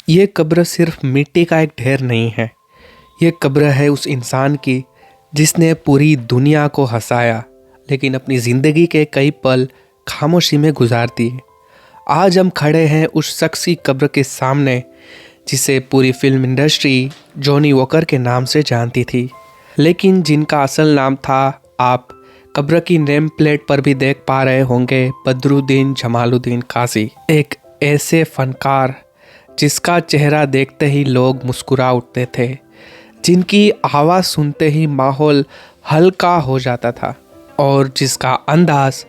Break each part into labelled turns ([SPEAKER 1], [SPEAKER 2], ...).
[SPEAKER 1] ये कब्र सिर्फ मिट्टी का एक ढेर नहीं है। ये कब्र है उस इंसान की जिसने पूरी दुनिया को हंसाया, लेकिन अपनी ज़िंदगी के कई पल खामोशी में गुजार दिए। आज हम खड़े हैं उस शख्स की कब्र के सामने जिसे पूरी फिल्म इंडस्ट्री जॉनी वॉकर के नाम से जानती थी, लेकिन जिनका असल नाम था, आप कब्र की नेम प्लेट पर भी देख पा रहे होंगे, बदरुद्दीन जमालुद्दीन काजी। एक ऐसे फनकार जिसका चेहरा देखते ही लोग मुस्कुरा उठते थे, जिनकी आवाज़ सुनते ही माहौल हल्का हो जाता था और जिसका अंदाज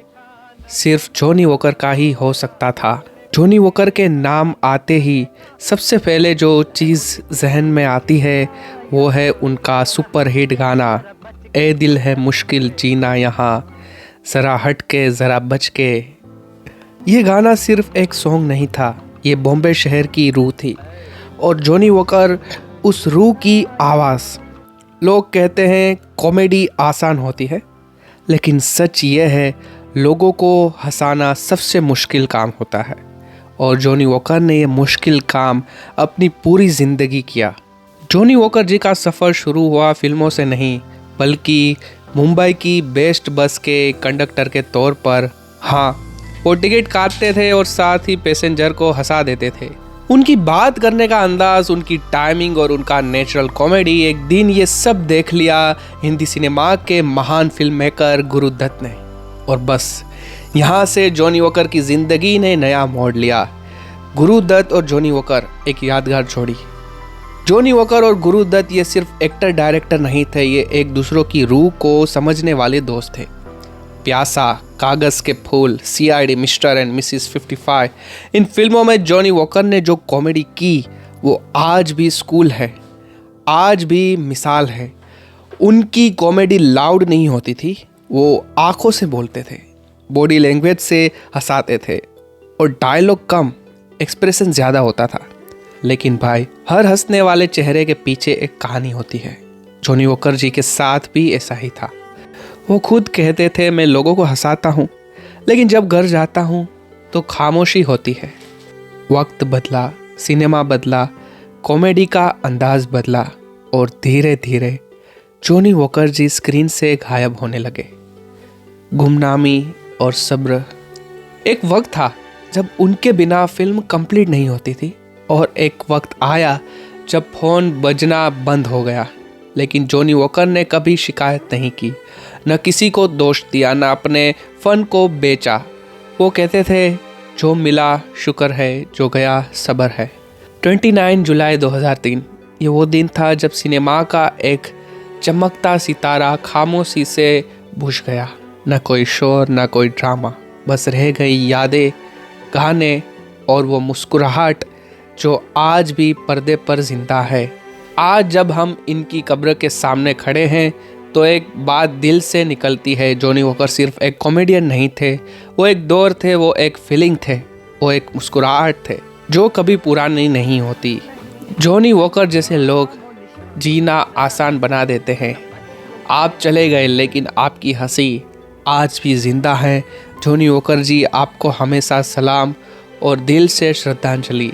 [SPEAKER 1] सिर्फ जॉनी वॉकर का ही हो सकता था। जॉनी वॉकर के नाम आते ही सबसे पहले जो चीज़ जहन में आती है वो है उनका सुपरहिट गाना ए दिल है मुश्किल जीना यहाँ, ज़रा हट के ज़रा बच के। ये गाना सिर्फ एक सॉन्ग नहीं था, ये बॉम्बे शहर की रूह थी और जॉनी वॉकर उस रूह की आवाज़। लोग कहते हैं कॉमेडी आसान होती है, लेकिन सच ये है लोगों को हंसाना सबसे मुश्किल काम होता है और जॉनी वॉकर ने ये मुश्किल काम अपनी पूरी ज़िंदगी किया। जॉनी वॉकर जी का सफ़र शुरू हुआ फिल्मों से नहीं, बल्कि मुंबई की बेस्ट बस के कंडक्टर के तौर पर। हाँ, वो टिकट काटते थे और साथ ही पैसेंजर को हंसा देते थे। उनकी बात करने का अंदाज, उनकी टाइमिंग और उनका नेचुरल कॉमेडी, एक दिन ये सब देख लिया हिंदी सिनेमा के महान फिल्म मेकर गुरुदत्त ने, और बस यहाँ से जॉनी वॉकर की ज़िंदगी ने नया मोड़ लिया। गुरुदत्त और जॉनी वॉकर एक यादगार जोड़ी। जॉनी वॉकर और गुरुदत्त ये सिर्फ एक्टर डायरेक्टर नहीं थे, ये एक दूसरों की रूह को समझने वाले दोस्त थे। प्यासा, कागज़ के फूल, CID, मिस्टर एंड मिसिस 55, इन फिल्मों में जॉनी वॉकर ने जो कॉमेडी की वो आज भी स्कूल है, आज भी मिसाल है। उनकी कॉमेडी लाउड नहीं होती थी, वो आंखों से बोलते थे, बॉडी लैंग्वेज से हंसाते थे और डायलॉग कम, एक्सप्रेशन ज़्यादा होता था। लेकिन भाई, हर हंसने वाले चेहरे के पीछे एक कहानी होती है। जॉनी वॉकर जी के साथ भी ऐसा ही था। वो खुद कहते थे, मैं लोगों को हंसाता हूँ, लेकिन जब घर जाता हूँ तो खामोशी होती है। वक्त बदला, सिनेमा बदला, कॉमेडी का अंदाज बदला और धीरे धीरे जॉनी वॉकर जी स्क्रीन से गायब होने लगे। गुमनामी और सब्र। एक वक्त था जब उनके बिना फिल्म कंप्लीट नहीं होती थी और एक वक्त आया जब फ़ोन बजना बंद हो गया। लेकिन जॉनी वॉकर ने कभी शिकायत नहीं की, न किसी को दोष दिया, न अपने फ़न को बेचा। वो कहते थे, जो मिला शुक्र है, जो गया सब्र है। 29 जुलाई 2003 ये वो दिन था जब सिनेमा का एक चमकता सितारा खामोशी से बुझ गया। न कोई शोर, न कोई ड्रामा, बस रह गई यादें, गाने और वो मुस्कुराहट जो आज भी पर्दे पर जिंदा है। आज जब हम इनकी कब्र के सामने खड़े हैं तो एक बात दिल से निकलती है, जॉनी वॉकर सिर्फ एक कॉमेडियन नहीं थे, वो एक दौर थे, वो एक फीलिंग थे, वो एक मुस्कुराहट थे जो कभी पुरानी नहीं होती। जॉनी वॉकर जैसे लोग जीना आसान बना देते हैं। आप चले गए, लेकिन आपकी हंसी आज भी जिंदा है। जॉनी वॉकर जी, आपको हमेशा सलाम और दिल से श्रद्धांजलि।